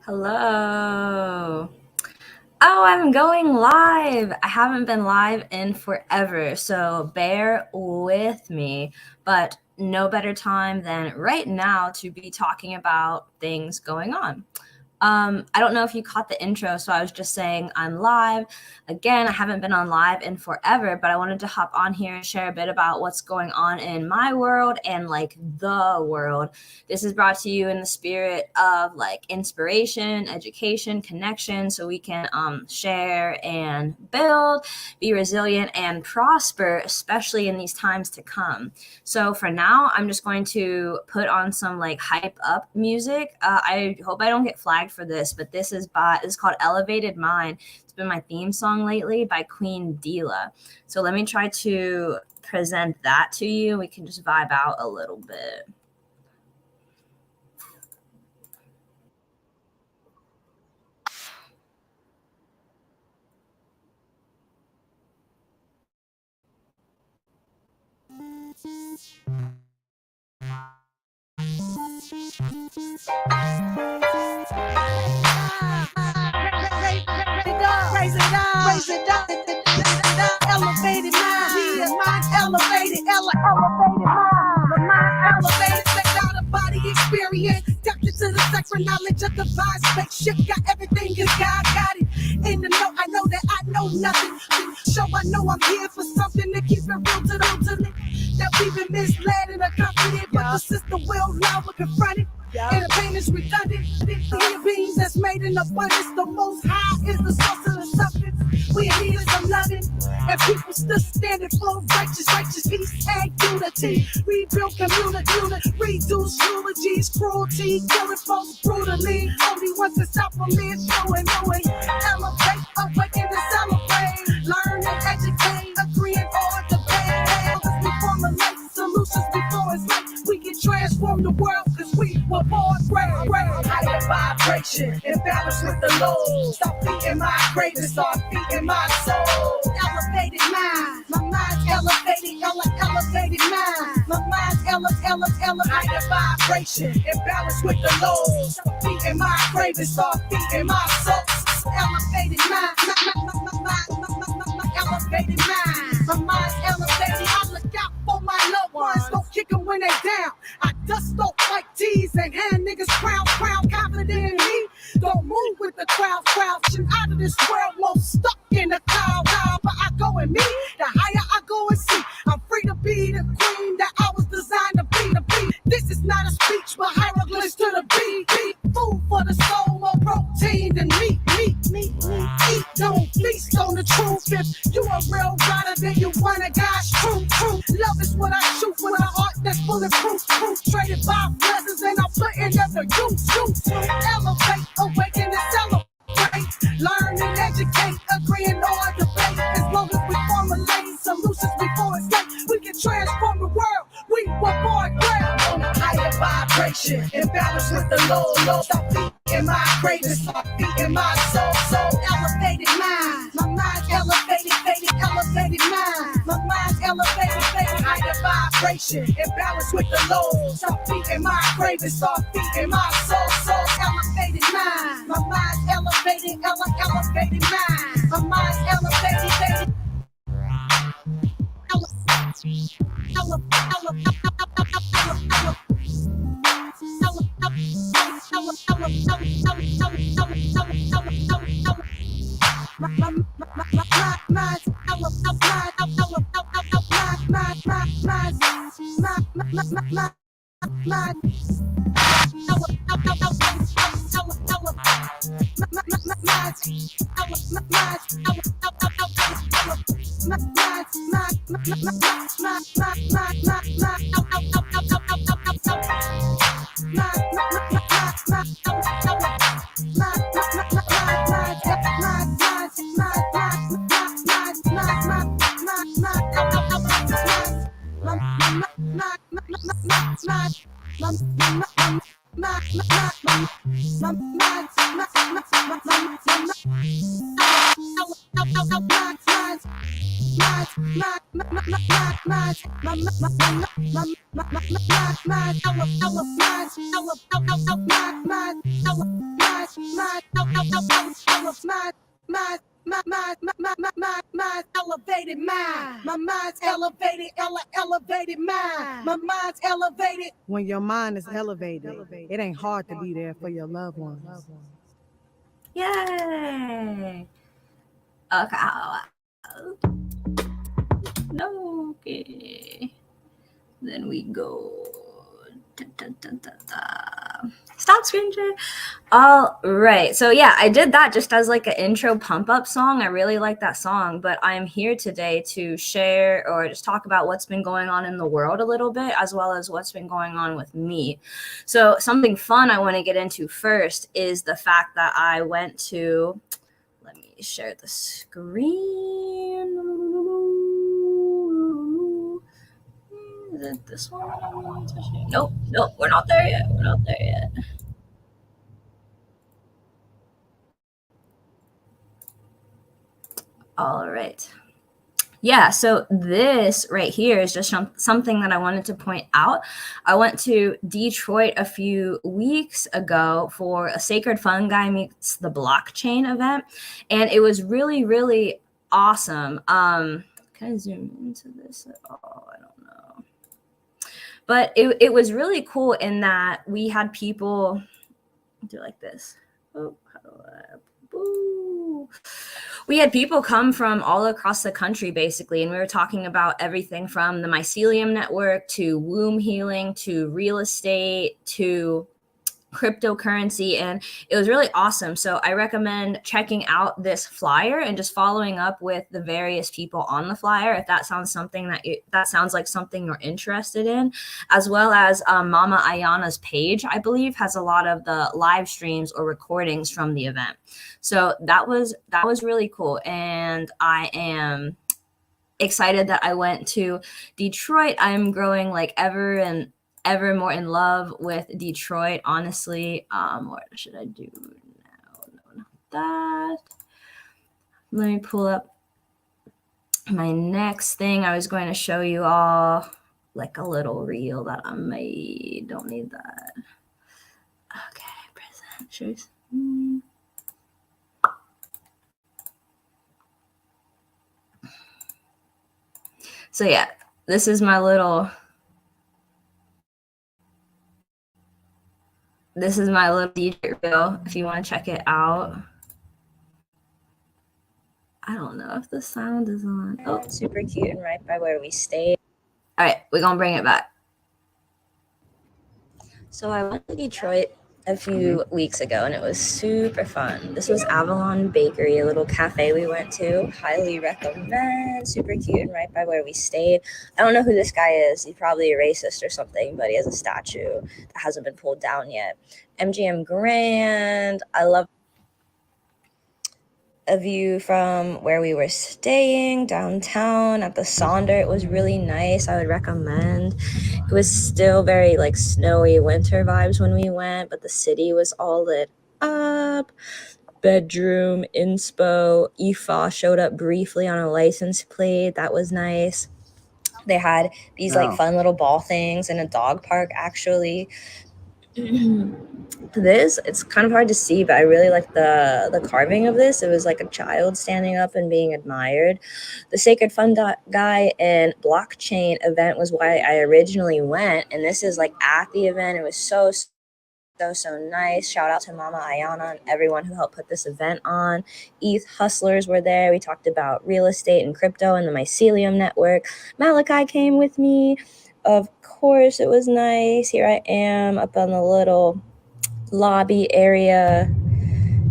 Hello. Oh, I'm going live. I haven't been live in forever, so bear with me. But no better time than right now to be talking about things going on. I don't know if you caught the intro, so I was just saying I'm live. Again, I haven't been on live in forever, but I wanted to hop on here and share a bit about what's going on in my world and like the world. This is brought to you in the spirit of like inspiration, education, connection, so we can share and build, be resilient and prosper, especially in these times to come. So for now, I'm just going to put on some like hype up music. I hope I don't get flagged for this, but this is called Elevated Mind. It's been my theme song lately by Queen Dila. So let me try to present that to you. We can just vibe out a little bit. Raise it up. Elevated mind. Yeah, mind elevated mind. My mind elevated. Check out a body experience. Tapped into the sacred knowledge of divine spaceship. Got everything cause God got it. In the know, I know that I know nothing. So I know I'm here for something to keep it real to the that we've been misled and accompanied, but the system will now we're confronted. And the pain is redundant. The human beings that's made in abundance, the most high is the source of the substance. We need some loving, and people still standing for righteous peace and unity. Rebuild community, reduce eulogies, cruelty, killing folks brutally. Only once it's out from me, showing, elevate, awaken and celebrate. Learn and educate, agreeing on the pain. We formulate solutions before it's late. We can transform the world cause we were born great. Higher vibration, in balance with the low. Stop beating my greatness, start beating my soul. Elevated mind, my mind's elevated, elevated mind. My mind's elevated, higher vibration, in balance with the low. Stop beating my greatness, start beating my soul. Elevated mind, elevated mind. My mind's elevated, I look out for my loved ones. Don't kick them when they down. I dust off like teas and hand niggas crown, confident in me. Don't move with the crowd, crouching out of this world, most stuck in the cloud. But I go in me, the higher I go and see. I'm free to be the queen that I was designed to be. This is not a speech, but hieroglyphs to the beat. Food for the soul, more protein than meat. Eat, don't feast on the truth. If you a real rider, then you want a guy's truth. Love is what I shoot with a heart that's bulletproof. Traded by blessings and I'm putting up the use. Elevate, awaken and celebrate. Learn and educate, agreeing on debate. As long as we formulate solutions before it's late, we can transform the world. We were born great. On a higher vibration, in balance with the low. Stop beating my greatness, start beating my soul. Elevated mind, my mind's elevated, elevated mind. My mind's elevated, higher vibration, in balance with the low. Stop beating my greatness, start beating my soul. Elevated mind, my mind's elevated, elevated mind. My mind's elevated, Elevated mind. My mind's elevated, elevated mind. My mind's elevated. When your mind is elevated, it ain't hard to be there for your loved ones. Yay! Okay. No. Okay. Then we go. Stop screen share. All right. So yeah, I did that just as like an intro pump up song. I really like that song, but I'm here today to share or just talk about what's been going on in the world a little bit, as well as what's been going on with me. So something fun I want to get into first is the fact that I went to, let me share the screen. Is it this one? Nope, we're not there yet. All right. Yeah, so this right here is just something that I wanted to point out. I went to Detroit a few weeks ago for a Sacred Fungi Meets the Blockchain event, and it was really, really awesome. Can I zoom into this at all? I don't know. But it was really cool in that we had people do like this. Oh, how do I? Boo. We had people come from all across the country, basically, and we were talking about everything from the mycelium network to womb healing to real estate to cryptocurrency, and it was really awesome. So I recommend checking out this flyer and just following up with the various people on the flyer if that sounds like something you're interested in, as well as Mama Ayana's page, I believe, has a lot of the live streams or recordings from the event. So that was really cool, and I am excited that I went to Detroit. I'm growing like ever more in love with Detroit, honestly. What should I do now? No, not that. Let me pull up my next thing. I was going to show you all like a little reel that I made. Don't need that. Okay, present. Choose. So yeah, this is my little DJ reel if you want to check it out. I don't know if the sound is on. Oh, super cute and right by where we stayed. All right, we're going to bring it back. So I went to Detroit a few weeks ago, and it was super fun. This was Avalon Bakery, a little cafe we went to. Highly recommend. Super cute and right by where we stayed. I don't know who this guy is. He's probably a racist or something, but he has a statue that hasn't been pulled down yet. MGM Grand. I love a view from where we were staying downtown at the Sonder. It was really nice. I would recommend. It was still very like snowy winter vibes when we went, but the city was all lit up. Bedroom, inspo, IFA showed up briefly on a license plate. That was nice. They had these like fun little ball things in a dog park, actually. It's kind of hard to see, but I really like the carving of this. It was like a child standing up and being admired. The Sacred Fungi and Blockchain event was why I originally went, and this is like at the event. It was so nice. Shout out to Mama Ayana and everyone who helped put this event on. ETH hustlers were there. We talked about real estate and crypto and the mycelium network. Malachi came with me. Of course, it was nice. Here I am up on the little lobby area.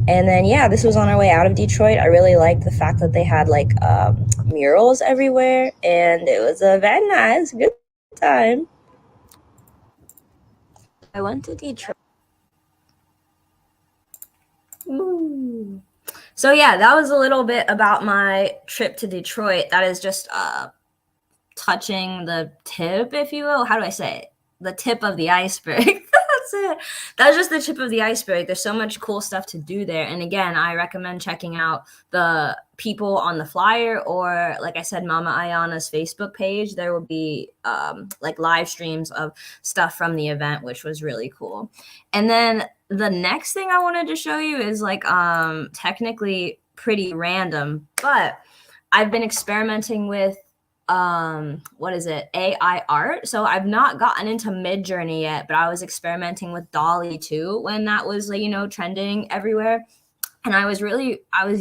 And then, yeah, this was on our way out of Detroit. I really liked the fact that they had like murals everywhere, and it was a very nice, good time. I went to Detroit. Ooh. So yeah, that was a little bit about my trip to Detroit. That is just touching the tip, if you will. How do I say it? The tip of the iceberg. it. That's just the tip of the iceberg. There's so much cool stuff to do there. And again, I recommend checking out the people on the flyer, or like I said, Mama Ayana's Facebook page. There will be like live streams of stuff from the event, which was really cool. And then the next thing I wanted to show you is like technically pretty random, but I've been experimenting with what is it, AI art. So I've not gotten into Midjourney yet, but I was experimenting with DALL-E 2 when that was, like, you know, trending everywhere. And I was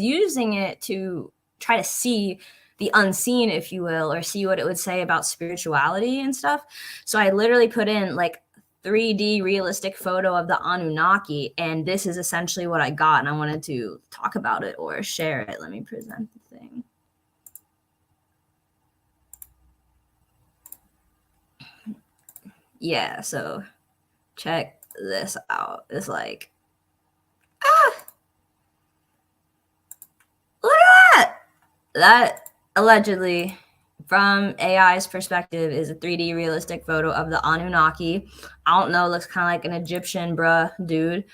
using it to try to see the unseen, if you will, or see what it would say about spirituality and stuff. So I literally put in like 3D realistic photo of the Anunnaki, and this is essentially what I got, and I wanted to talk about it or share it. Let me present the thing. Yeah, so check this out. It's like, look at that! That allegedly, from AI's perspective, is a 3D realistic photo of the Anunnaki. I don't know, looks kind of like an Egyptian bruh dude.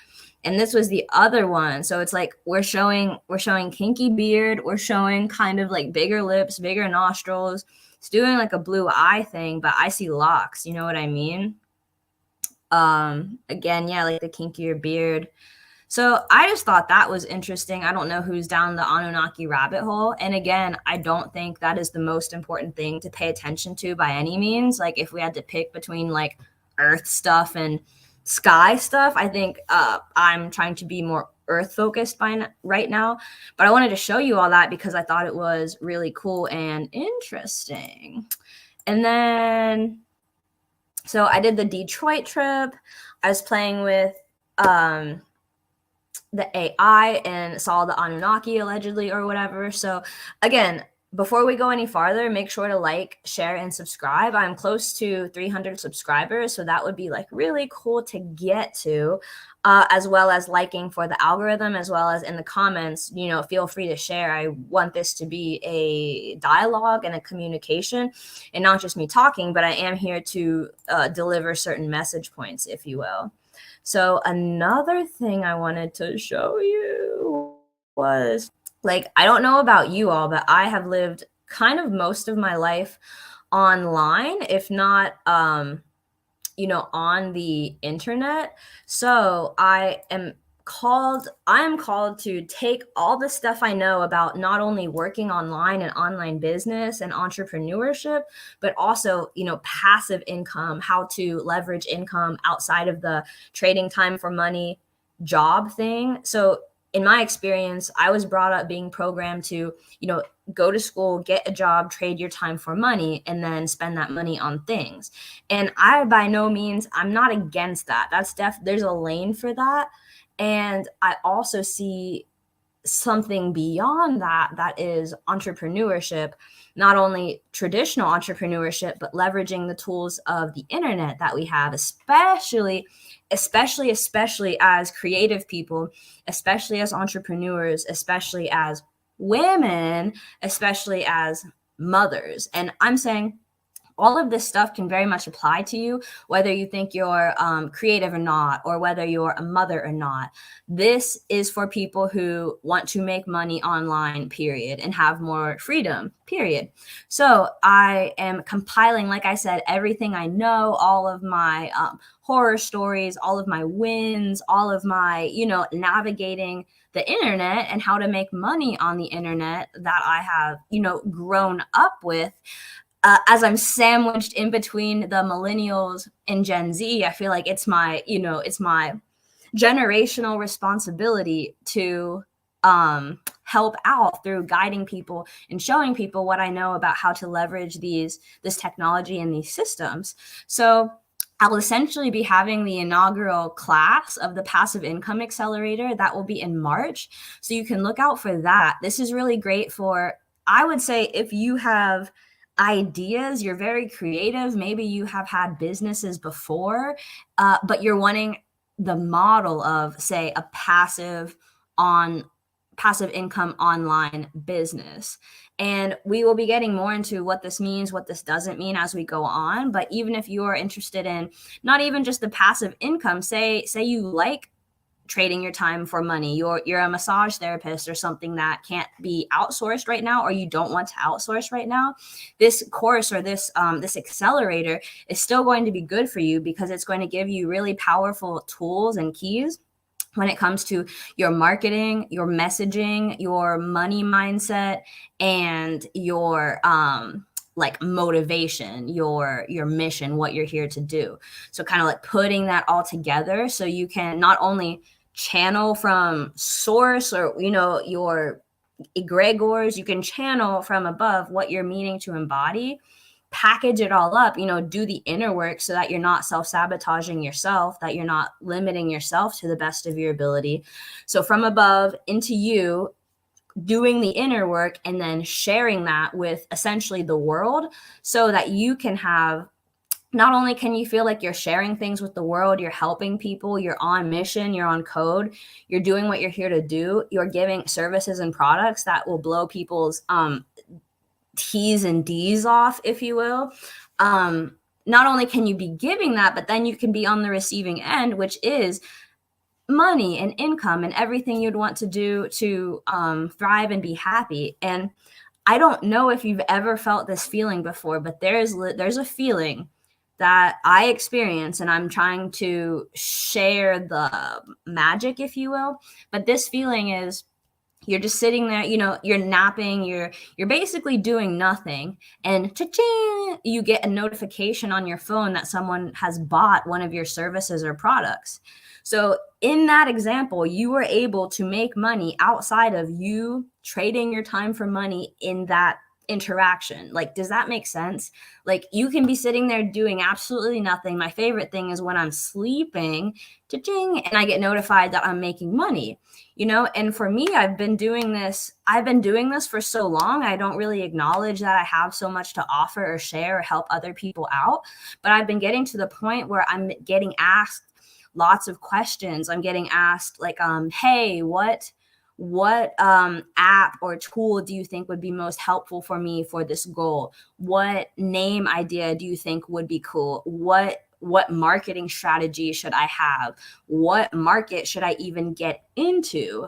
And this was the other one. So it's like we're showing kinky beard, we're showing kind of like bigger lips, bigger nostrils. It's doing like a blue eye thing, but I see locks, you know what I mean? Again, yeah, like the kinkier beard. So I just thought that was interesting. I don't know who's down the Anunnaki rabbit hole. And again, I don't think that is the most important thing to pay attention to by any means. Like if we had to pick between like Earth stuff and sky stuff, I think I'm trying to be more Earth focused right now. But I wanted to show you all that because I thought it was really cool and interesting. And then, so I did the Detroit trip. I was playing with the AI and saw the Anunnaki allegedly or whatever. So again, before we go any farther, make sure to like, share, and subscribe. I'm close to 300 subscribers, so that would be like really cool to get to, as well as liking for the algorithm, as well as in the comments, you know, feel free to share. I want this to be a dialogue and a communication and not just me talking, but I am here to deliver certain message points, if you will. So another thing I wanted to show you was, like, I don't know about you all, but I have lived kind of most of my life online, if not, you know, on the internet. So I am called to take all the stuff I know about not only working online and online business and entrepreneurship, but also, you know, passive income, how to leverage income outside of the trading time for money job thing. So in my experience, I was brought up being programmed to, you know, go to school, get a job, trade your time for money, and then spend that money on things. And I, by no means, I'm not against that. There's a lane for that. And I also see something beyond that, that is entrepreneurship, not only traditional entrepreneurship, but leveraging the tools of the internet that we have, especially as creative people, especially as entrepreneurs, especially as women, especially as mothers. And I'm saying all of this stuff can very much apply to you, whether you think you're creative or not, or whether you're a mother or not. This is for people who want to make money online, period, and have more freedom, period. So I am compiling, like I said, everything I know, all of my horror stories, all of my wins, all of my, you know, navigating the internet and how to make money on the internet that I have, you know, grown up with. As I'm sandwiched in between the millennials and Gen Z, I feel like it's my generational responsibility to help out through guiding people and showing people what I know about how to leverage this technology and these systems. So I'll essentially be having the inaugural class of the Passive Income Accelerator. That will be in March. So you can look out for that. This is really great for, I would say, if you have ideas, you're very creative, maybe you have had businesses before, but you're wanting the model of, say, a passive online passive income online business. And we will be getting more into what this means, what this doesn't mean as we go on. But even if you're interested in not even just the passive income, say you like trading your time for money, you're a massage therapist or something that can't be outsourced right now, or you don't want to outsource right now, this course or this accelerator is still going to be good for you, because it's going to give you really powerful tools and keys when it comes to your marketing, your messaging, your money mindset, and your like motivation, your mission, what you're here to do. So kind of like putting that all together so you can not only channel from source, or your egregores, you can channel from above what you're meaning to embody, package it all up, do the inner work so that you're not self-sabotaging yourself, that you're not limiting yourself to the best of your ability. So from above into you, doing the inner work and then sharing that with essentially the world, so that you can have, not only can you feel like you're sharing things with the world, you're helping people, you're on mission, you're on code, you're doing what you're here to do, you're giving services and products that will blow people's T's and D's off, if you will. Not only can you be giving that, but then you can be on the receiving end, which is money and income and everything you'd want to do to thrive and be happy. And I don't know if you've ever felt this feeling before, but there's a feeling that I experience, and I'm trying to share the magic, if you will. But this feeling is, you're just sitting there, you're napping, you're basically doing nothing, and cha-ching, you get a notification on your phone that someone has bought one of your services or products. So in that example, you were able to make money outside of you trading your time for money in that interaction. Like, does that make sense? Like, you can be sitting there doing absolutely nothing. My favorite thing is when I'm sleeping, cha-ching, and I get notified that I'm making money. And for me, I've been doing this for so long, I don't really acknowledge that I have so much to offer or share or help other people out. But I've been getting to the point where I'm getting asked lots of questions. I'm getting asked like, hey, what app or tool do you think would be most helpful for me for this goal? What name idea do you think would be cool? What marketing strategy should I have? What market should I even get into?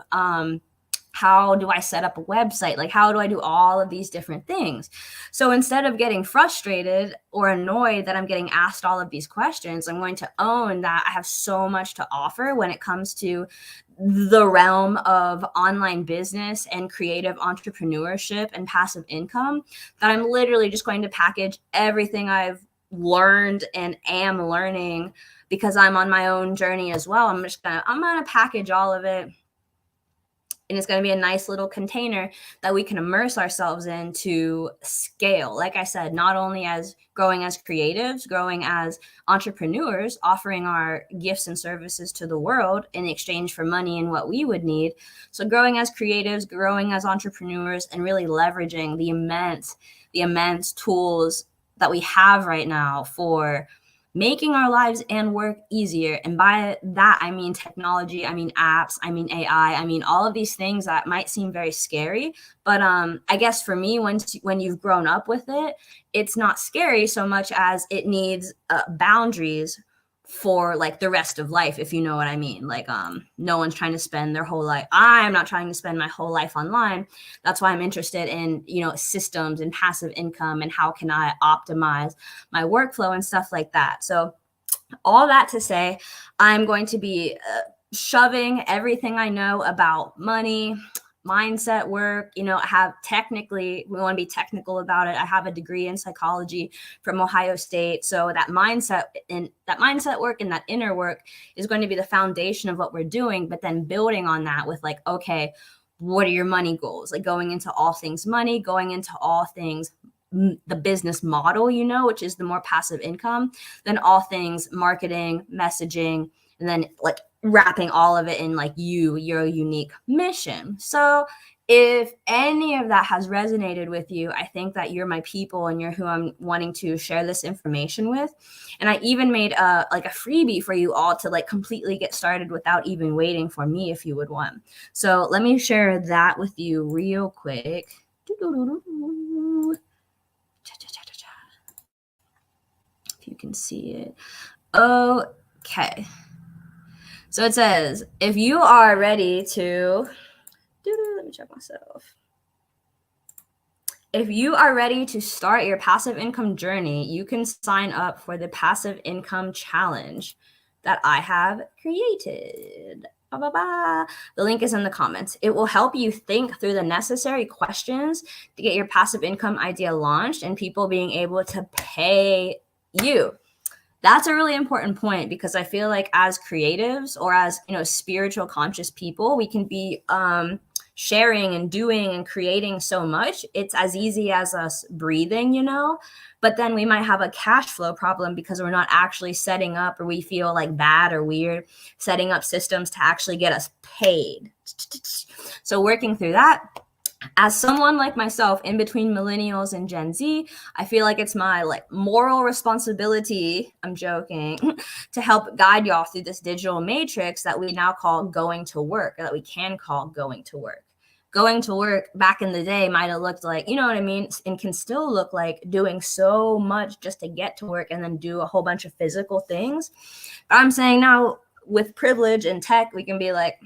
How do I set up a website? Like, how do I do all of these different things? So instead of getting frustrated or annoyed that I'm getting asked all of these questions, I'm going to own that I have so much to offer when it comes to the realm of online business and creative entrepreneurship and passive income, that I'm literally just going to package everything I've learned and am learning, because I'm on my own journey as well. I'm gonna package all of it, and it's going to be a nice little container that we can immerse ourselves in to scale. Like I said, not only as growing as creatives, growing as entrepreneurs, offering our gifts and services to the world in exchange for money and what we would need. So growing as creatives, growing as entrepreneurs, and really leveraging the immense tools that we have right now for making our lives and work easier. And by that, I mean technology, I mean apps, I mean AI, I mean all of these things that might seem very scary. But I guess for me, when you've grown up with it, it's not scary so much as it needs boundaries for like the rest of life, if you know what I mean. Like no one's trying to spend their whole life. I'm not trying to spend my whole life online. That's why I'm interested in systems and passive income and how can I optimize my workflow and stuff like that. So all that to say, I'm going to be shoving everything I know about money, mindset work. I have we want to be technical about it. I have a degree in psychology from Ohio State. So that mindset work and that inner work is going to be the foundation of what we're doing, but then building on that with like, okay, what are your money goals? Like going into all things money, going into all things the business model, which is the more passive income, then all things marketing, messaging, and then like wrapping all of it in like your unique mission. So if any of that has resonated with you, I think that you're my people and you're who I'm wanting to share this information with. And I even made a freebie for you all to like completely get started without even waiting for me if you would want. So let me share that with you real quick. If you can see it. Okay. So it says, if you are ready to, let me check myself. If you are ready to start your passive income journey, you can sign up for the Passive Income Challenge that I have created. The link is in the comments. It will help you think through the necessary questions to get your passive income idea launched and people being able to pay you. That's a really important point because I feel like as creatives or as, spiritual conscious people, we can be sharing and doing and creating so much. It's as easy as us breathing, but then we might have a cash flow problem because we're not actually setting up, or we feel like bad or weird setting up systems to actually get us paid. So working through that, as someone like myself in between millennials and Gen Z, I feel like it's my moral responsibility, I'm joking, to help guide y'all through this digital matrix that we now call going to work, or that we can call going to work. Going to work back in the day might have looked like, you know what I mean? And can still look like doing so much just to get to work and then do a whole bunch of physical things. But I'm saying now with privilege and tech, we can be like,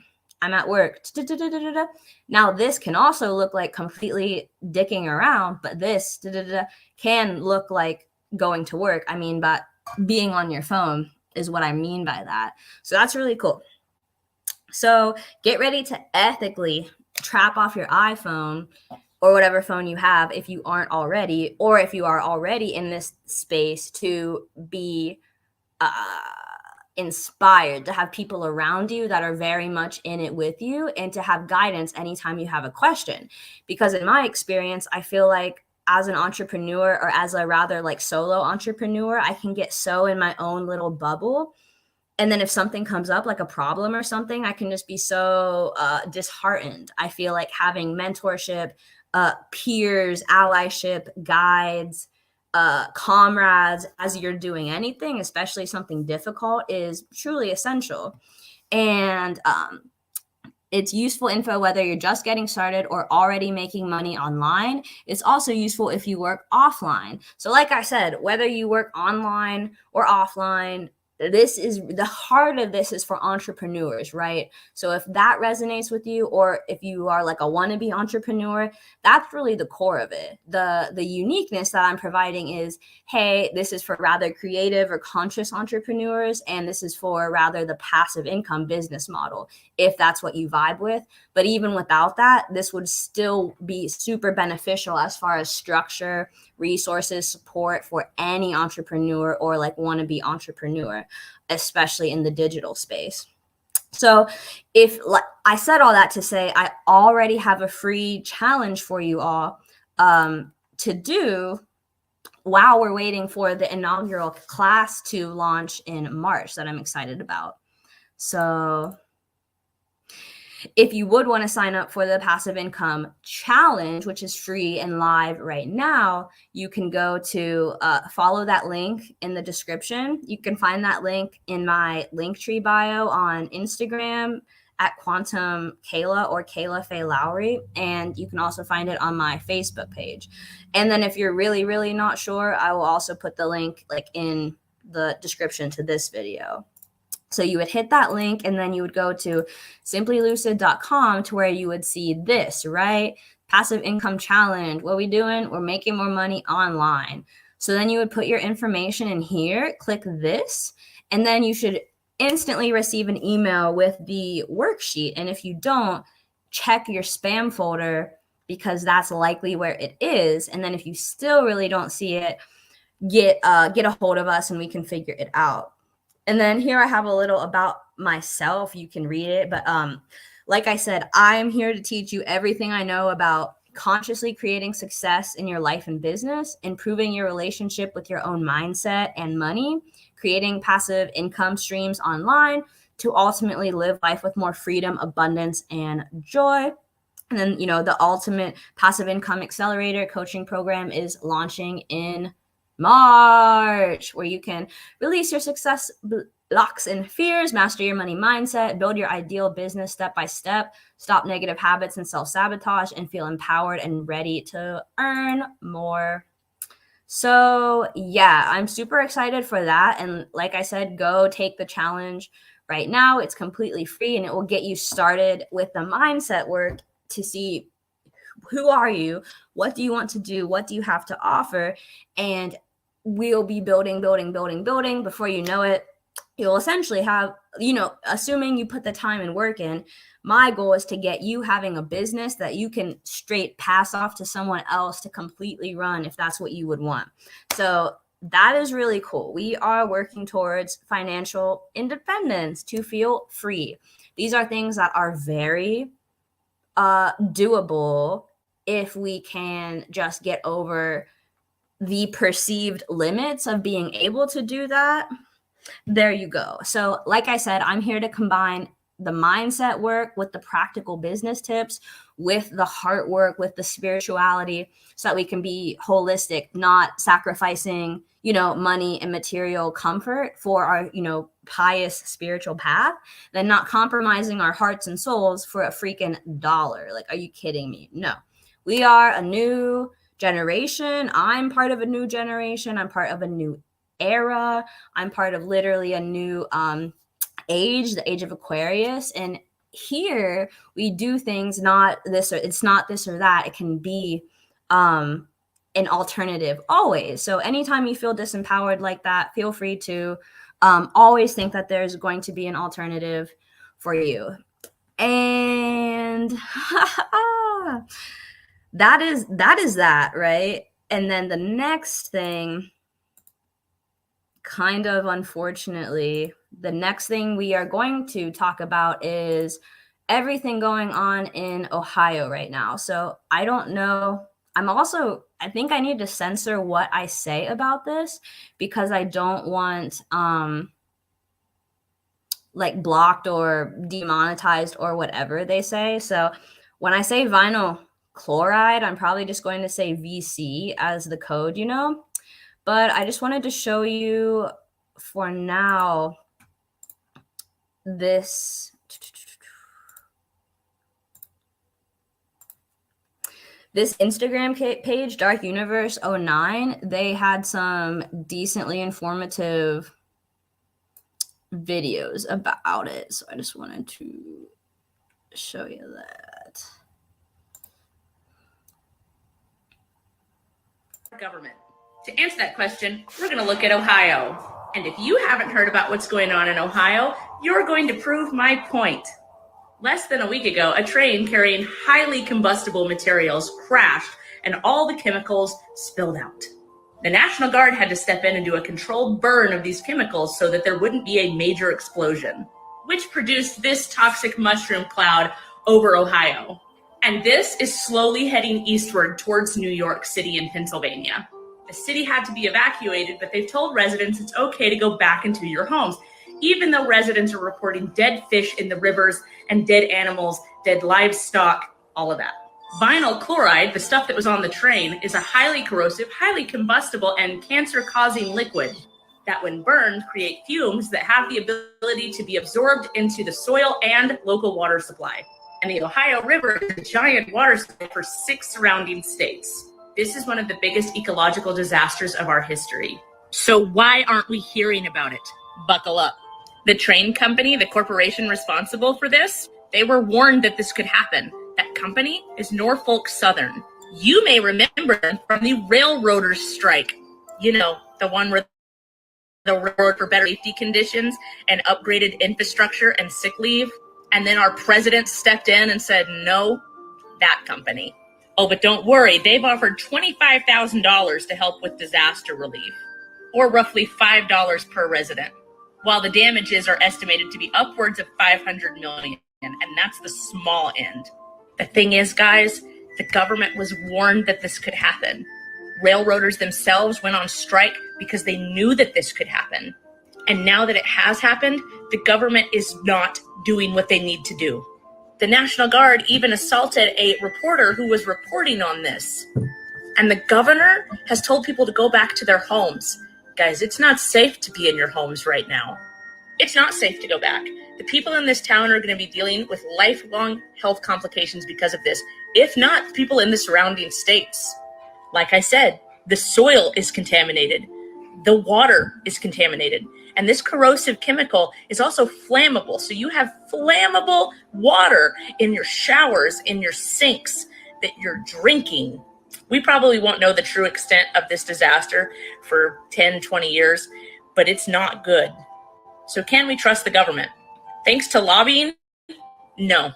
I'm at work. Now this can also look like completely dicking around, but this can look like going to work. I mean, but being on your phone is what I mean by that. So that's really cool. So get ready to ethically trap off your iPhone or whatever phone you have if you aren't already, or if you are already in this space, to be inspired, to have people around you that are very much in it with you, and to have guidance anytime you have a question. Because in my experience, I feel like as an entrepreneur, or as a rather solo entrepreneur, I can get so in my own little bubble. And then if something comes up, like a problem or something, I can just be so disheartened. I feel like having mentorship, peers, allyship, guides, comrades as you're doing anything, especially something difficult, is truly essential. And it's useful info whether you're just getting started or already making money online. It's also useful if you work offline. So like I said, whether you work online or offline, this is the heart of this is for entrepreneurs, right? So if that resonates with you, or if you are like a wannabe entrepreneur, that's really the core of it. The uniqueness that I'm providing is, hey, this is for rather creative or conscious entrepreneurs, and this is for rather the passive income business model, if that's what you vibe with. But even without that, this would still be super beneficial as far as structure, resources, support for any entrepreneur or wannabe entrepreneur, especially in the digital space. So if I said all that to say, I already have a free challenge for you all to do while we're waiting for the inaugural class to launch in March that I'm excited about. So if you would want to sign up for the Passive Income Challenge, which is free and live right now, you can go to follow that link in the description. You can find that link in my Linktree bio on Instagram at Quantum Kayla, or Kayla Faye Lowry. And you can also find it on my Facebook page. And then if you're really, really not sure, I will also put the link in the description to this video. So you would hit that link, and then you would go to simplylucid.com to where you would see this, right? Passive Income Challenge. What are we doing? We're making more money online. So then you would put your information in here, click this, and then you should instantly receive an email with the worksheet. And if you don't, check your spam folder, because that's likely where it is. And then if you still really don't see it, get a hold of us and we can figure it out. And then here I have a little about myself. You can read it. But like I said, I'm here to teach you everything I know about consciously creating success in your life and business, improving your relationship with your own mindset and money, creating passive income streams online to ultimately live life with more freedom, abundance, and joy. And then, the Ultimate Passive Income Accelerator coaching program is launching in March, where you can release your success blocks and fears, master your money mindset, build your ideal business step by step, stop negative habits and self-sabotage, and feel empowered and ready to earn more. So yeah, I'm super excited for that. And like I said, go take the challenge right now. It's completely free, and it will get you started with the mindset work to see who are you, what do you want to do, what do you have to offer, and we'll be building before you know it. You'll essentially have, assuming you put the time and work in, my goal is to get you having a business that you can straight pass off to someone else to completely run if that's what you would want. So that is really cool. We are working towards financial independence to feel free. These are things that are very doable if we can just get over the perceived limits of being able to do that. There you go. So like I said, I'm here to combine the mindset work with the practical business tips, with the heart work, with the spirituality, so that we can be holistic, not sacrificing, money and material comfort for our, pious spiritual path, then not compromising our hearts and souls for a freaking dollar. Like, are you kidding me? No, we are a new generation. I'm part of a new generation. I'm part of a new era. I'm part of literally a new age, the age of Aquarius. And here we do things not this or it's not this or that. It can be an alternative always. So anytime you feel disempowered like that, feel free to always think that there's going to be an alternative for you. And that is that, right? And then the next thing, kind of unfortunately, the next thing we are going to talk about is everything going on in Ohio right now. So I don't know. I think I need to censor what I say about this, because I don't want like blocked or demonetized or whatever they say. So when I say vinyl chloride, I'm probably just going to say VC as the code, But I just wanted to show you for now this Instagram page, Dark Universe 09. They had some decently informative videos about it. So I just wanted to show you that. Government. To answer that question, we're going to look at Ohio. And if you haven't heard about what's going on in Ohio, you're going to prove my point. Less than a week ago, a train carrying highly combustible materials crashed and all the chemicals spilled out. The National Guard had to step in and do a controlled burn of these chemicals so that there wouldn't be a major explosion, which produced this toxic mushroom cloud over Ohio. And this is slowly heading eastward towards New York City and Pennsylvania. The city had to be evacuated, but they've told residents it's okay to go back into your homes, even though residents are reporting dead fish in the rivers and dead animals, dead livestock, all of that. Vinyl chloride, the stuff that was on the train, is a highly corrosive, highly combustible, and cancer-causing liquid that, when burned, create fumes that have the ability to be absorbed into the soil and local water supply. And the Ohio River is a giant water supply for 6 surrounding states. This is one of the biggest ecological disasters of our history. So why aren't we hearing about it? Buckle up. The train company, the corporation responsible for this, they were warned that this could happen. That company is Norfolk Southern. You may remember them from the railroaders strike. The one where the railroad for better safety conditions and upgraded infrastructure and sick leave. And then our president stepped in and said, no, that company. Oh, but don't worry, they've offered $25,000 to help with disaster relief, or roughly $5 per resident, while the damages are estimated to be upwards of $500 million, and that's the small end. The thing is, guys, the government was warned that this could happen. Railroaders themselves went on strike because they knew that this could happen. And now that it has happened, the government is not doing what they need to do. The National Guard even assaulted a reporter who was reporting on this. And the governor has told people to go back to their homes. Guys, it's not safe to be in your homes right now. It's not safe to go back. The people in this town are going to be dealing with lifelong health complications because of this, if not people in the surrounding states. Like I said, the soil is contaminated. The water is contaminated. And this corrosive chemical is also flammable. So you have flammable water in your showers, in your sinks that you're drinking. We probably won't know the true extent of this disaster for 10, 20 years, but it's not good. So can we trust the government? Thanks to lobbying? No.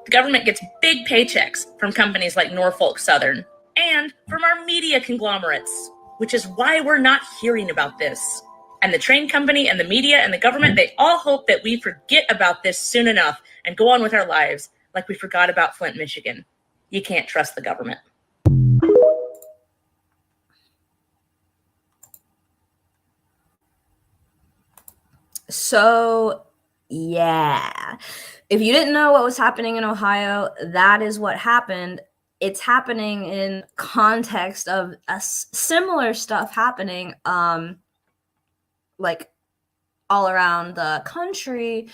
The government gets big paychecks from companies like Norfolk Southern and from our media conglomerates, which is why we're not hearing about this. And the train company and the media and the government, they all hope that we forget about this soon enough and go on with our lives like we forgot about Flint, Michigan. You can't trust the government. So, yeah. If you didn't know what was happening in Ohio, that is what happened. It's happening in context of similar stuff happening like all around the country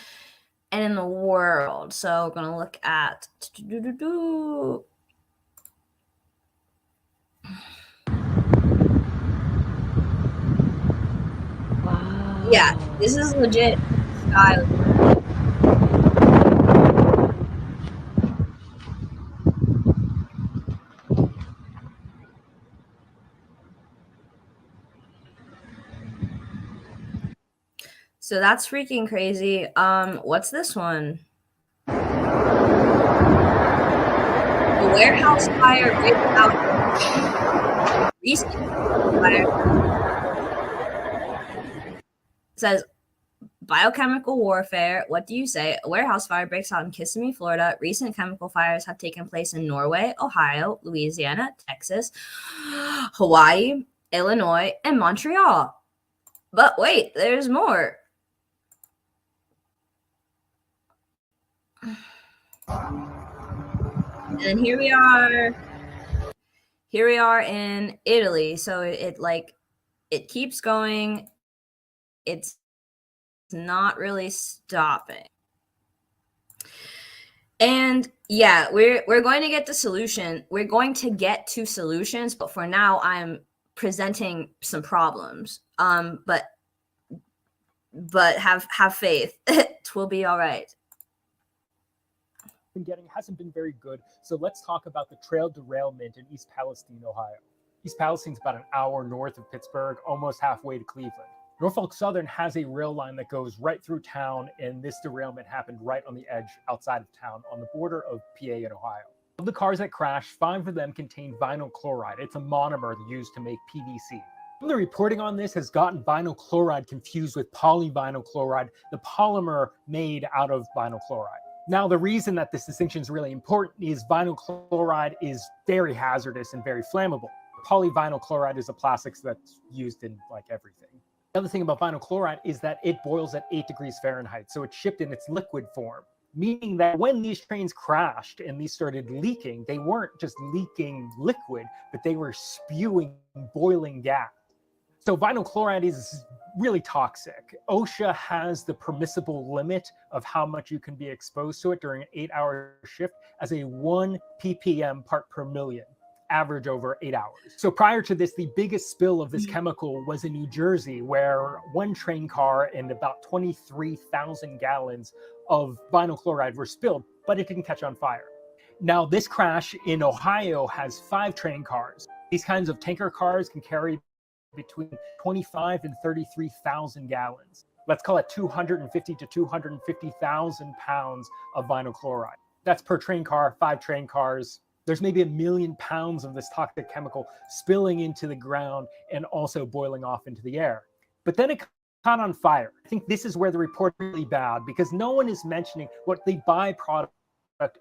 and in the world. So we're going to look at Wow. yeah, this is legit style. So that's freaking crazy. What's this one? The warehouse fire breaks out. Recent fire. It says biochemical warfare. What do you say? A warehouse fire breaks out in Kissimmee, Florida. Recent chemical fires have taken place in Norway, Ohio, Louisiana, Texas, Hawaii, Illinois, and Montreal. But wait, there's more. And here we are. Here we are in Italy. So it keeps going. It's not really stopping. And yeah, we're going to get the solution. We're going to get to solutions, but for now I'm presenting some problems. But have faith. It will be all right. Been getting hasn't been very good. So let's talk about the trail derailment in East Palestine, Ohio. East Palestine's about an hour north of Pittsburgh, almost halfway to Cleveland. Norfolk Southern has a rail line that goes right through town, and this derailment happened right on the edge outside of town on the border of PA and Ohio. Of the cars that crashed, 5 of them contained vinyl chloride. It's a monomer used to make PVC. The reporting on this has gotten vinyl chloride confused with polyvinyl chloride, the polymer made out of vinyl chloride. Now, the reason that this distinction is really important is vinyl chloride is very hazardous and very flammable. Polyvinyl chloride is a plastics that's used in like everything. The other thing about vinyl chloride is that it boils at 8 degrees Fahrenheit, so it's shipped in its liquid form, meaning that when these trains crashed and these started leaking, they weren't just leaking liquid, but they were spewing boiling gas. So vinyl chloride is really toxic. OSHA has the permissible limit of how much you can be exposed to it during an 8-hour shift as a 1 ppm part per million, average over 8 hours. So prior to this, the biggest spill of this chemical was in New Jersey, where 1 train car and about 23,000 gallons of vinyl chloride were spilled, but it didn't catch on fire. Now, this crash in Ohio has 5 train cars. These kinds of tanker cars can carry between 25 and 33,000 gallons. Let's call it 250 to 250,000 pounds of vinyl chloride. That's per train car, 5 train cars. There's maybe 1 million pounds of this toxic chemical spilling into the ground and also boiling off into the air. But then it caught on fire. I think this is where the report is really bad, because no one is mentioning what the byproduct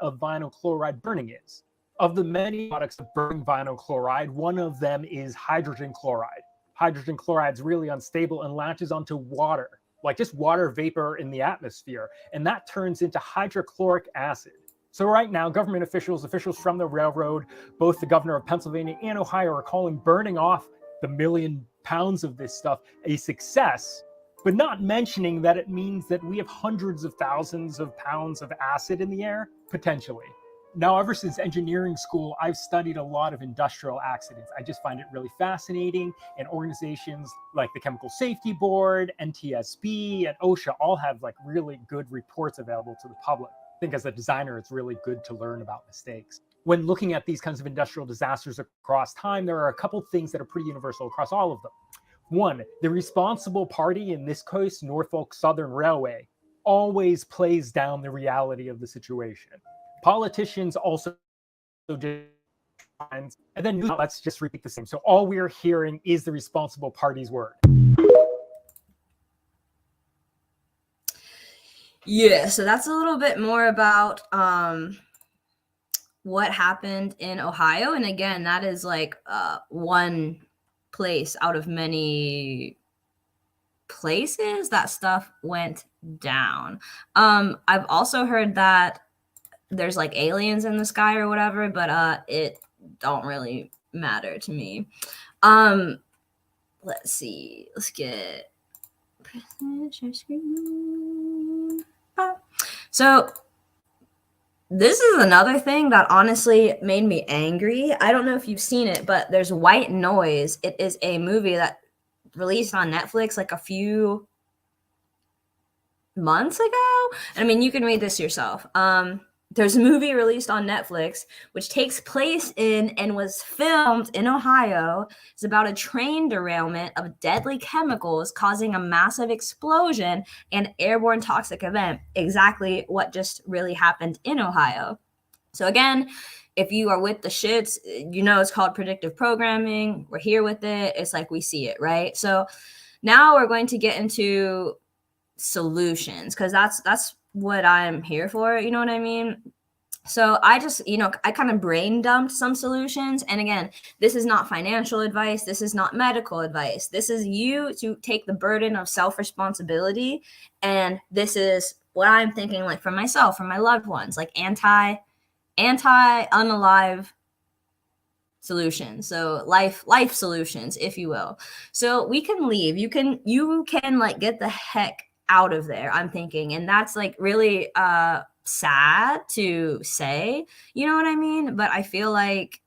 of vinyl chloride burning is. Of the many products of burning vinyl chloride, one of them is hydrogen chloride. Hydrogen chloride is really unstable and latches onto water, like just water vapor in the atmosphere, and that turns into hydrochloric acid. So right now, government officials from the railroad, both the governor of Pennsylvania and Ohio, are calling burning off the 1 million pounds of this stuff a success, but not mentioning that it means that we have hundreds of thousands of pounds of acid in the air, potentially. Now, ever since engineering school, I've studied a lot of industrial accidents. I just find it really fascinating, and organizations like the Chemical Safety Board, NTSB, and OSHA all have like really good reports available to the public. I think as a designer, it's really good to learn about mistakes. When looking at these kinds of industrial disasters across time, there are a couple things that are pretty universal across all of them. One, the responsible party, in this case, Norfolk Southern Railway, always plays down the reality of the situation. Politicians also do, and then news outlets just repeat the same. So all we're hearing is the responsible party's word. Yeah, so that's a little bit more about what happened in Ohio. And again, that is like one place out of many places that stuff went down. I've also heard that there's like aliens in the sky or whatever, but it don't really matter to me. Let's see. Let's get so this is another thing that honestly made me angry. I don't know if you've seen it, but there's White Noise. It is a movie that released on Netflix like a few months ago. I mean, you can read this yourself. There's a movie released on Netflix which takes place in and was filmed in Ohio. It's about a train derailment of deadly chemicals causing a massive explosion and airborne toxic event. Exactly what just really happened in Ohio. So again, if you are with the shits, you know it's called predictive programming. We're here with it. It's like we see it, right? So now we're going to get into solutions, because that's what I'm here for, you know what I mean? So I just, I kind of brain dumped some solutions. And again, this is not financial advice. This is not medical advice. This is you to take the burden of self-responsibility. And this is what I'm thinking, like for myself, for my loved ones, like anti-unalive solutions. So life solutions, if you will. So we can leave. You can like get the heck out of there, I'm thinking. And that's like really sad to say, you know what I mean? But I feel like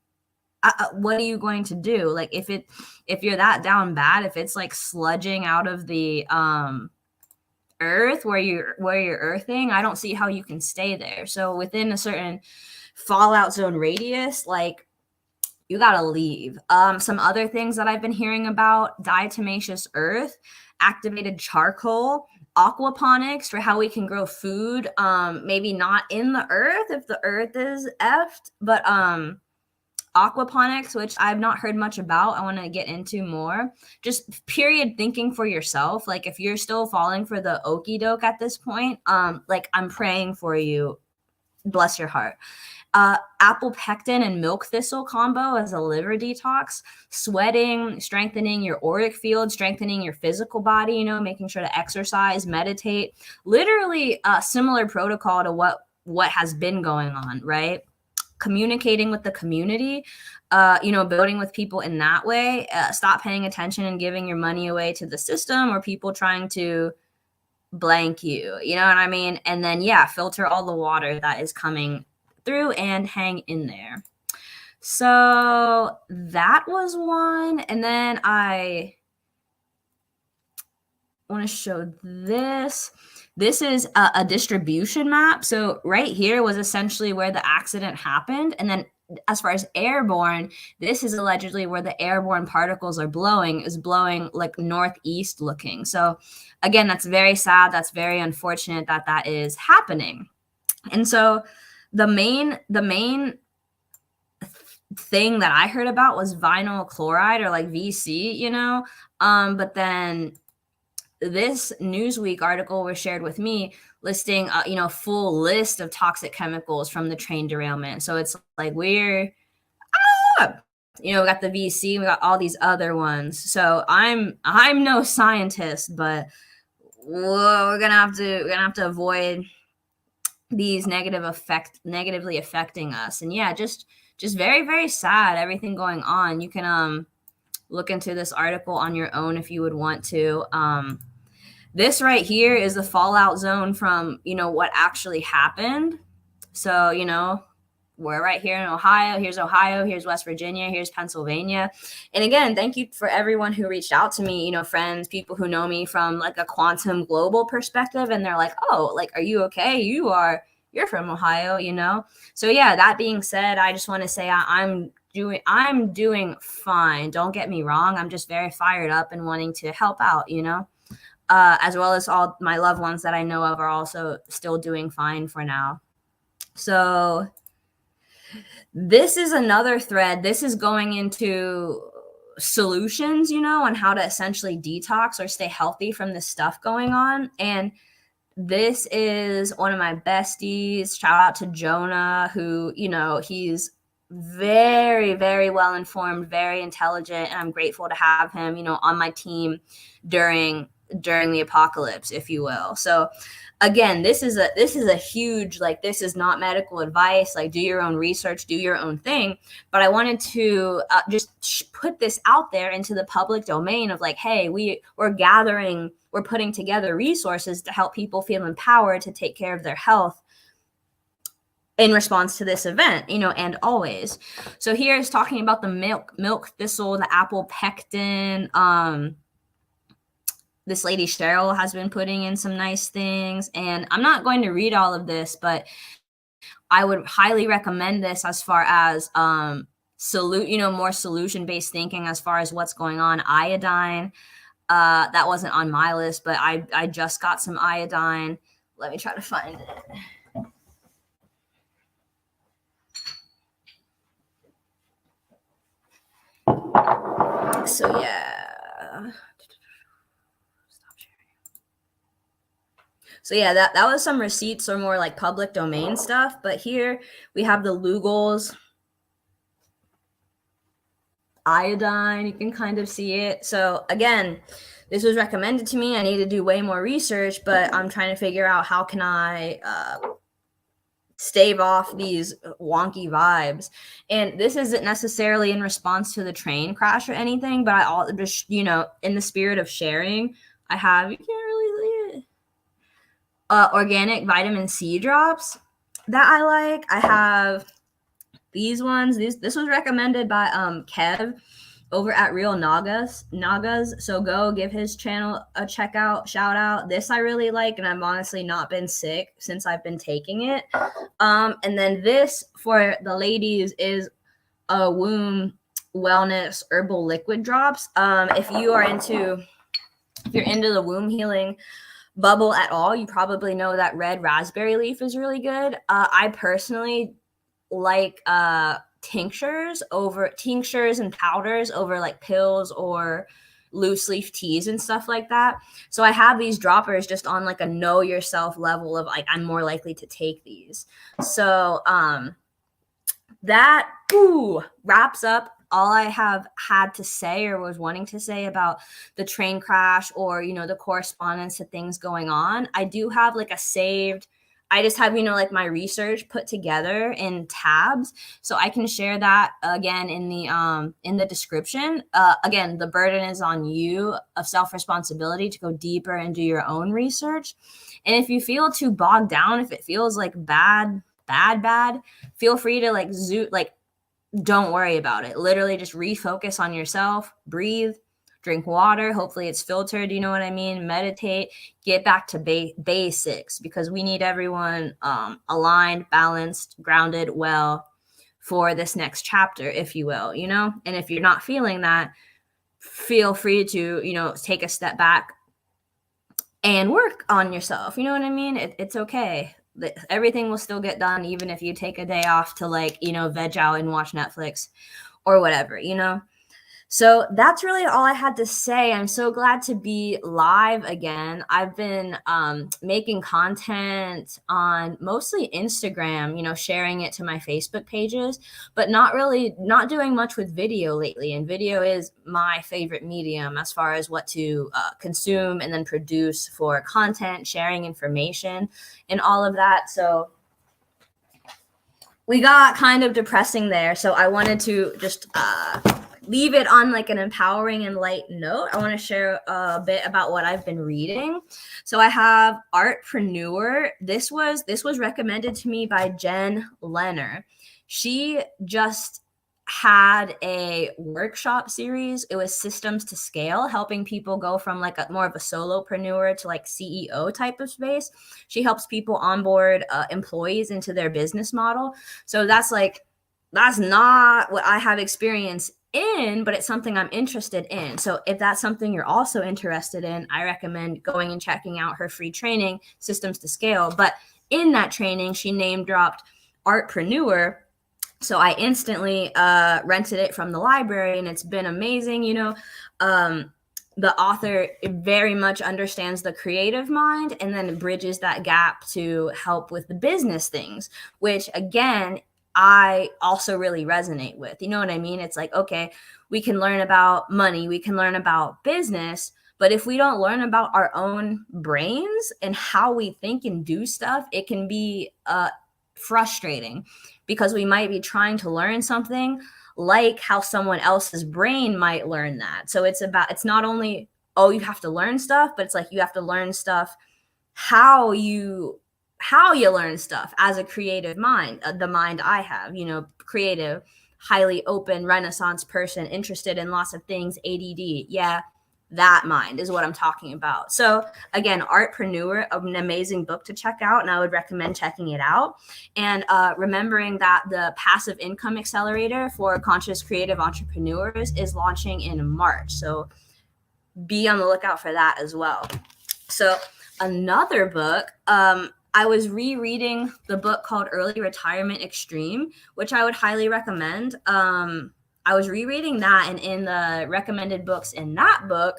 what are you going to do? Like if you're that down bad, if it's like sludging out of the earth where you're earthing, I don't see how you can stay there. So within a certain fallout zone radius, like you gotta leave. Some other things that I've been hearing about: diatomaceous earth, activated charcoal, aquaponics for how we can grow food. Maybe not in the earth if the earth is effed, but aquaponics, which I've not heard much about. I want to get into more. Just period thinking for yourself. Like if you're still falling for the okie doke at this point, like I'm praying for you. Bless your heart. Apple pectin and milk thistle combo as a liver detox, sweating, strengthening your auric field, strengthening your physical body, making sure to exercise, meditate, literally a similar protocol to what has been going on, right? Communicating with the community, building with people in that way. Stop paying attention and giving your money away to the system or people trying to blank you, you know what I mean? And then, filter all the water that is coming through and hang in there. So that was one. And then I want to show this. This is a distribution map. So right here was essentially where the accident happened. And then as far as airborne, this is allegedly where the airborne particles are blowing like northeast looking. So again, that's very sad. That's very unfortunate that is happening. And so the main thing that I heard about was vinyl chloride, or like VC, but then this Newsweek article was shared with me listing, full list of toxic chemicals from the train derailment. So it's like we got the VC, we got all these other ones. So I'm no scientist, but we're gonna have to avoid these negatively affecting us. And yeah, just very, very sad, everything going on. You can look into this article on your own if you would want to. This right here is the fallout zone from, what actually happened. So, we're right here in Ohio. Here's West Virginia, here's Pennsylvania. And again, thank you for everyone who reached out to me, friends, people who know me from like a quantum global perspective. And they're like, oh, like, are you okay? You're from Ohio, So yeah, that being said, I just want to say I'm doing fine. Don't get me wrong. I'm just very fired up and wanting to help out, as well as all my loved ones that I know of are also still doing fine for now. So this is another thread. This is going into solutions, on how to essentially detox or stay healthy from this stuff going on. And this is one of my besties. Shout out to Jonah, who, he's very, very well informed, very intelligent, and I'm grateful to have him, on my team during the apocalypse, if you will. So again, this is a huge, like, this is not medical advice, like, do your own research, do your own thing. But I wanted to just put this out there into the public domain of like, hey, we're putting together resources to help people feel empowered to take care of their health in response to this event, and always. So here is talking about the milk thistle, the apple pectin. This lady Cheryl has been putting in some nice things, and I'm not going to read all of this, but I would highly recommend this as far as more solution-based thinking as far as what's going on. Iodine, that wasn't on my list, but I just got some iodine. Let me try to find it. So yeah. So yeah, that was some receipts or more like public domain stuff. But here we have the Lugol's iodine. You can kind of see it. So again, this was recommended to me. I need to do way more research, but I'm trying to figure out how can I stave off these wonky vibes. And this isn't necessarily in response to the train crash or anything, but I just, in the spirit of sharing, I have, you can't really see it, organic vitamin C drops that I like. I have these ones. This was recommended by Kev over at Real Nagas. So go give his channel a shout out. This I really like, and I've honestly not been sick since I've been taking it. And then this for the ladies is a womb wellness herbal liquid drops. If you're into the womb healing bubble at all, you probably know that red raspberry leaf is really good. I personally like tinctures and powders over like pills or loose leaf teas and stuff like that. So I have these droppers just on like a know yourself level of like, I'm more likely to take these. So that wraps up all I have had to say or was wanting to say about the train crash or, the correspondence to things going on. I do have like I just have, like my research put together in tabs. So I can share that again in the description. Again, the burden is on you of self-responsibility to go deeper and do your own research. And if you feel too bogged down, if it feels like bad, feel free to don't worry about it. Literally just refocus on yourself, breathe, drink water. Hopefully it's filtered. You know what I mean? Meditate, get back to basics, because we need everyone aligned, balanced, grounded, well for this next chapter, if you will, And if you're not feeling that, feel free to, take a step back and work on yourself. You know what I mean? It's okay. Everything will still get done, even if you take a day off to veg out and watch Netflix or whatever, So that's really all I had to say. I'm so glad to be live again. I've been making content on mostly Instagram, sharing it to my Facebook pages, but not doing much with video lately. And video is my favorite medium as far as what to consume and then produce for content, sharing information and all of that. So we got kind of depressing there. So I wanted to just leave it on like an empowering and light note. I want to share a bit about what I've been reading. So I have Artpreneur. This was recommended to me by Jen Lenner. She just had a workshop series. It was Systems to Scale, helping people go from like more of a solopreneur to like CEO type of space. She helps people onboard employees into their business model. So that's not what I have experience in, but it's something I'm interested in. So if that's something you're also interested in, I recommend going and checking out her free training, Systems to Scale. But in that training, she name dropped Artpreneur. So I instantly rented it from the library, and it's been amazing. You know, the author very much understands the creative mind and then bridges that gap to help with the business things, which again, I also really resonate with. You know what I mean? It's like, okay, we can learn about money, we can learn about business, but if we don't learn about our own brains and how we think and do stuff, it can be frustrating, because we might be trying to learn something like how someone else's brain might learn that. So it's not only, oh, you have to learn stuff, but it's like you have to learn stuff how you learn stuff as a creative mind, the mind I have, you know, creative, highly open, Renaissance person, interested in lots of things, ADD. Yeah, that mind is what I'm talking about. So again, Artpreneur, an amazing book to check out, and I would recommend checking it out. And remembering that the Passive Income Accelerator for Conscious Creative Entrepreneurs is launching in March. So be on the lookout for that as well. So another book, I was rereading the book called Early Retirement Extreme, which I would highly recommend. I was rereading that, and in the recommended books in that book,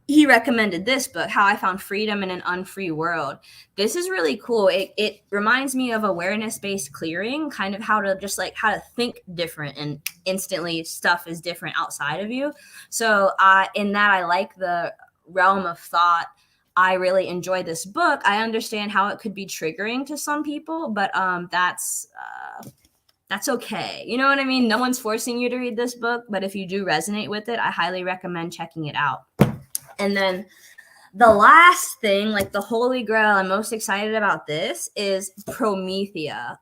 he recommended this book, How I Found Freedom in an Unfree World. This is really cool. It reminds me of awareness-based clearing, kind of how to think different, and instantly stuff is different outside of you. So in that, I like the realm of thought. I really enjoy this book. I understand how it could be triggering to some people, but that's okay. You know what I mean? No one's forcing you to read this book, but if you do resonate with it, I highly recommend checking it out. And then the last thing, like the holy grail, I'm most excited about this is Promethea.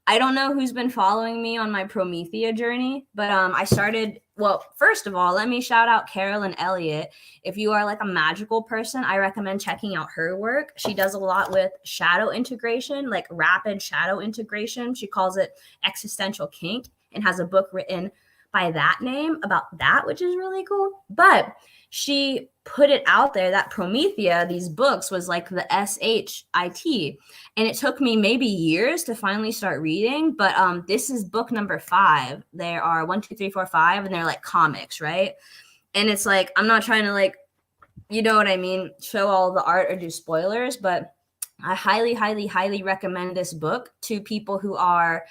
I don't know who's been following me on my Promethea journey, but I started, well, first of all, let me shout out Carolyn Elliott. If you are like a magical person, I recommend checking out her work. She does a lot with shadow integration, like rapid shadow integration. She calls it existential kink, and has a book written by that name about that, which is really cool. But she put it out there that Promethea, these books, was like the SHIT. And it took me maybe years to finally start reading. But this is book number 5. There are 1, 2, 3, 4, 5, and they're like comics, right? And it's like, I'm not trying to like, you know what I mean, show all the art or do spoilers, but I highly, highly, highly recommend this book to people who are,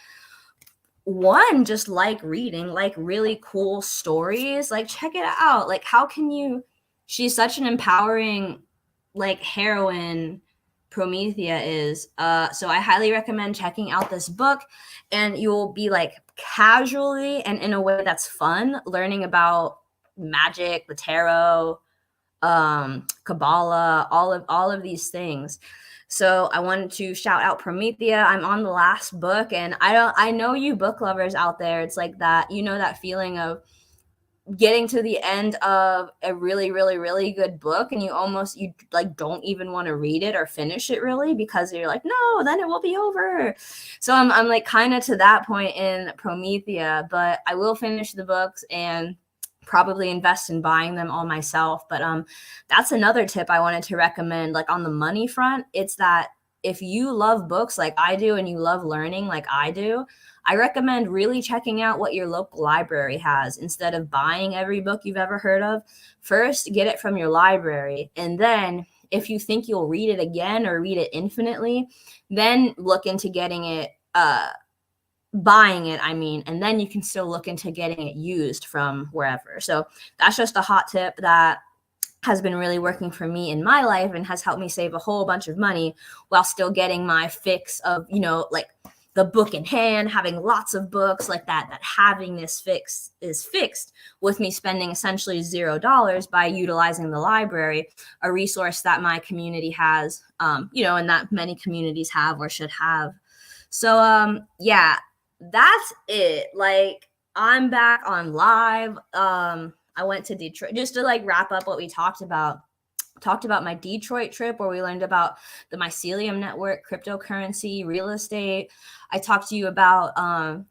one, just like reading, like really cool stories. Like, check it out. Like, how can you, she's such an empowering like heroine, Promethea is. So I highly recommend checking out this book, and you'll be like casually and in a way that's fun learning about magic, the tarot, Kabbalah, all of these things. So I wanted to shout out Promethea. I'm on the last book, and I know you book lovers out there. It's like that, you know, that feeling of getting to the end of a really, really, really good book, and you like don't even want to read it or finish it really, because you're like, no, then it will be over. So I'm like kind of to that point in Promethea, but I will finish the books and probably invest in buying them all myself. But that's another tip I wanted to recommend, like on the money front. It's that if you love books like I do, and you love learning like I do, I recommend really checking out what your local library has instead of buying every book you've ever heard of. First, get it from your library, and then if you think you'll read it again or read it infinitely, then look into getting it, buying it, and then you can still look into getting it used from wherever. So that's just a hot tip that has been really working for me in my life and has helped me save a whole bunch of money while still getting my fix of, you know, like the book in hand, having lots of books like that having this is fixed with me spending essentially $0 by utilizing the library, a resource that my community has, and that many communities have or should have. So, yeah, that's it. Like, I'm back on live. I went to Detroit just to like wrap up what we talked about my Detroit trip where we learned about the Mycelium network, cryptocurrency, real estate. I talked to you about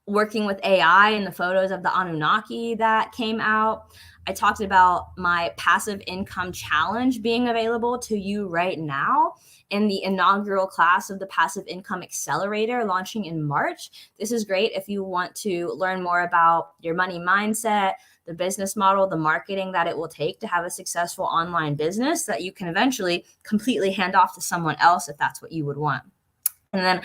working with AI and the photos of the Anunnaki that came out. I talked about my passive income challenge being available to you right now in the inaugural class of the Passive Income Accelerator launching in March. This is great if you want to learn more about your money mindset, the business model, the marketing that it will take to have a successful online business that you can eventually completely hand off to someone else if that's what you would want. And then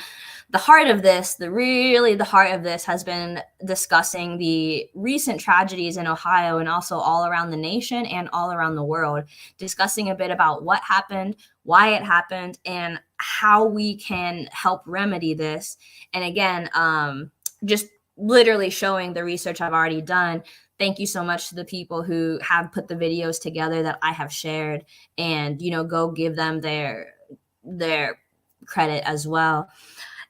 the heart of this, the heart of this has been discussing the recent tragedies in Ohio and also all around the nation and all around the world, discussing a bit about what happened, why it happened, and how we can help remedy this. And again, just literally showing the research I've already done. Thank you so much to the people who have put the videos together that I have shared, and, go give them their credit as well.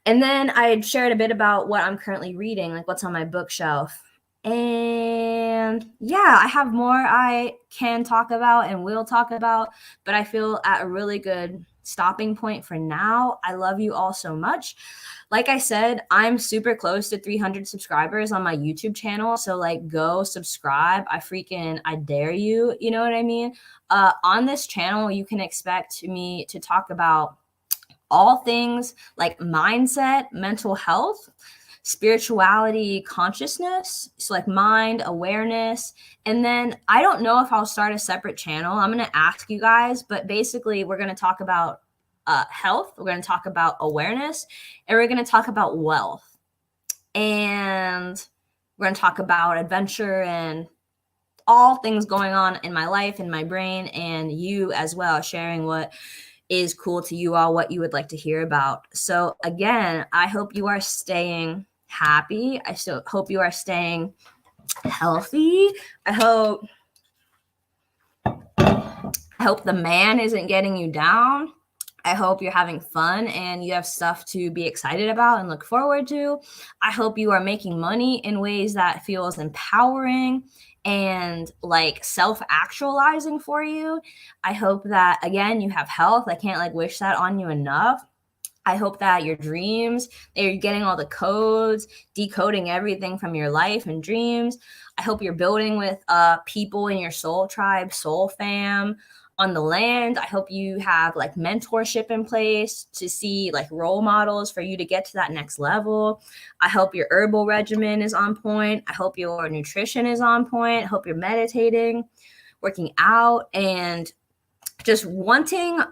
And then I had shared a bit about what I'm currently reading, like what's on my bookshelf. And yeah, I have more I can talk about and will talk about, but I feel at a really good stopping point for now. I love you all so much. Like I said, I'm super close to 300 subscribers on my YouTube channel. So like, go subscribe. I dare you. You know what I mean? On this channel, you can expect me to talk about all things like mindset, mental health, spirituality, consciousness, so like mind, awareness. And then I don't know if I'll start a separate channel. I'm going to ask you guys, but basically we're going to talk about health, we're going to talk about awareness, and we're going to talk about wealth. And we're going to talk about adventure and all things going on in my life, in my brain, and you as well, sharing what is cool to you all, what you would like to hear about. So again, I hope you are staying happy. I still hope you are staying healthy. I hope the man isn't getting you down. I hope you're having fun and you have stuff to be excited about and look forward to. I hope you are making money in ways that feels empowering and like self-actualizing for you. I hope that, again, you have health. I can't wish that on you enough. I hope that your dreams, that you're getting all the codes, decoding everything from your life and dreams. I hope you're building with people in your soul tribe, soul fam on the land. I hope you have mentorship in place to see role models for you to get to that next level. I hope your herbal regimen is on point. I hope your nutrition is on point. I hope you're meditating, working out, and just wanting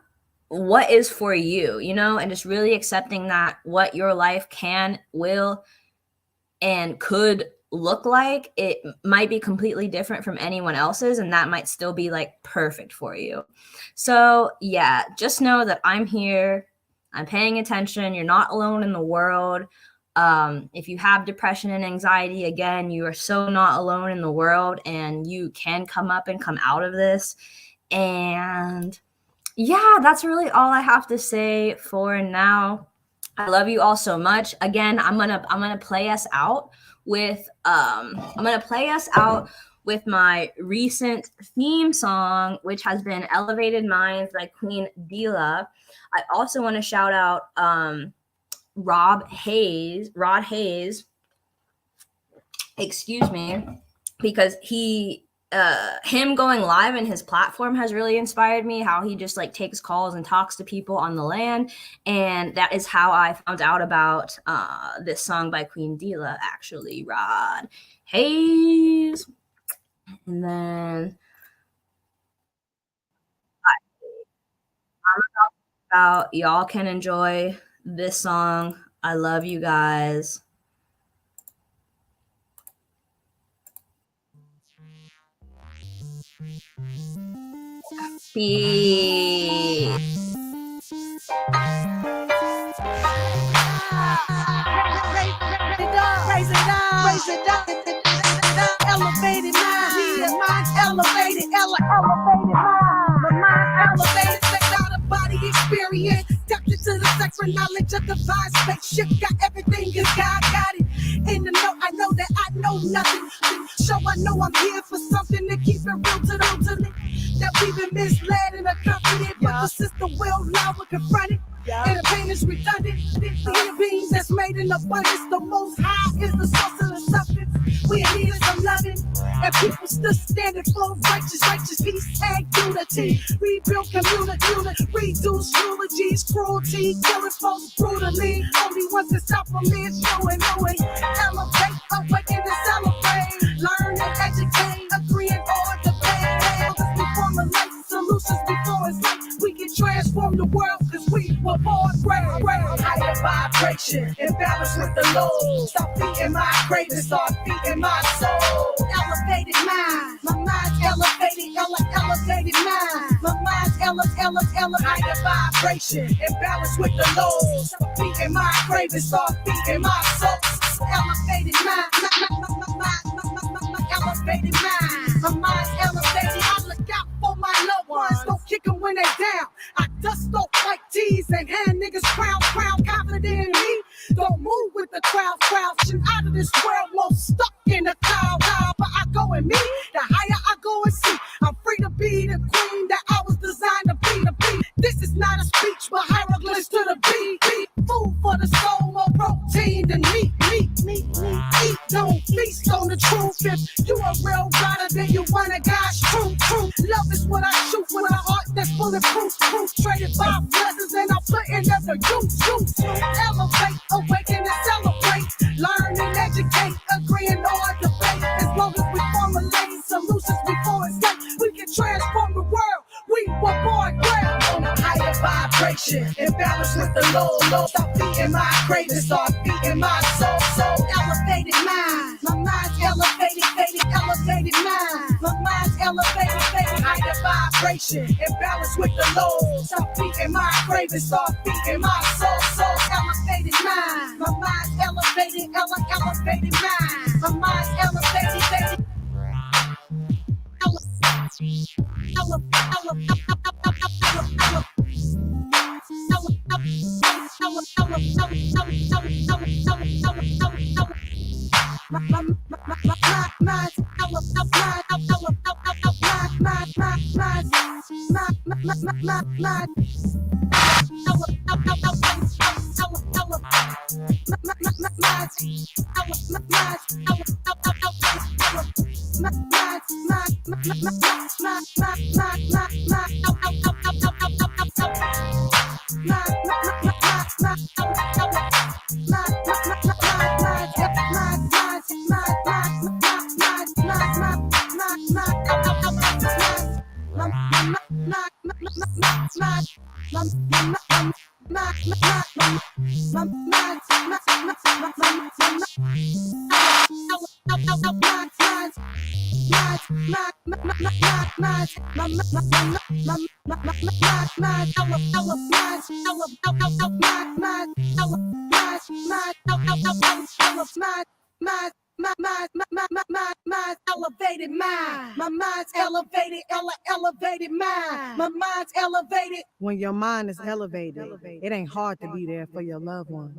what is for you, and just really accepting that what your life can, will, and could look like, it might be completely different from anyone else's, and that might still be perfect for you. So yeah, just know that I'm here. I'm paying attention. You're not alone in the world. If you have depression and anxiety, again, you are so not alone in the world, and you can come up and come out of this. And yeah, that's really all I have to say for now. I love you all so much. Again, I'm gonna play us out with my recent theme song, which has been Elevated Minds by Queen Dila. I also want to shout out Rod Hayes, excuse me, because him going live in his platform has really inspired me, how he just takes calls and talks to people on the land. And that is how I found out about this song by Queen Dila, actually, Rod Hayes. And then I'm about y'all can enjoy this song. I love you guys. Peace. raise it up. Elevated mind, yeah, mind elevated, elevated mind. My mind elevated, out of body experience. Doctor to the sex for knowledge of divine spaceship. Got everything, cause God got it. In the know, I know that I know nothing. So I know I'm here for something to keep it real to the that we've been misled and accompanied, but the system will lie when confronted. And the pain is redundant. The human beings that's made in abundance, the most high is the source of the substance. We in need of some loving, and people still standing for righteous peace and unity. Rebuild community, reduce eulogies, cruelty, killing folks brutally. Only ones that stop from is knowing, elevate, awaken and celebrate, learn and educate, agree and or debate. We formulate solutions before it's late. We can transform the world because we were born great. Higher vibration, in balance with the low. Stop beating my craving, start beating my soul. Elevated mind, my mind's elevated, elevated mind. My mind's elevated, higher vibration, in balance with the low. Stop beating my craving, start beating my soul. Elevated mind, elevated mind. My mind's elevated, I look out for my loved ones. Don't kick them when they down. I dust off like teas and hand niggas crown, confident in me. Don't move with the crowd, crouching out of this world, most stuck in the cloud. But I go in me, the higher I go and see. I'm free to be the queen that I was designed to be. This is not a speech, but hieroglyphs to the beat. Food for the soul, more protein than meat. Eat, don't feast on the truth. If you a real rider, then you want a God's truth. Love is what I shoot with a heart that's bulletproof. Traded by blessings and I'm putting up the youth. Elevate, awaken and celebrate. Learn and educate, agree and or debate. As long as we formulate solutions before it's late, we can transform the world. We were born great. On a higher vibration, in balance with the low. Stop beating my craving, start beating my soul. Elevated mind, my mind's elevated, elevated mind. My mind's elevated, higher vibration, in balance with the low. Stop beating my craving, start beating my soul. Elevated mind, my mind's elevated, elevated mind. My mind's elevated, elevated mind. My mind's elevated, elevated mind. My mind's elevated. When your mind is elevated, it ain't hard to be there for your loved ones.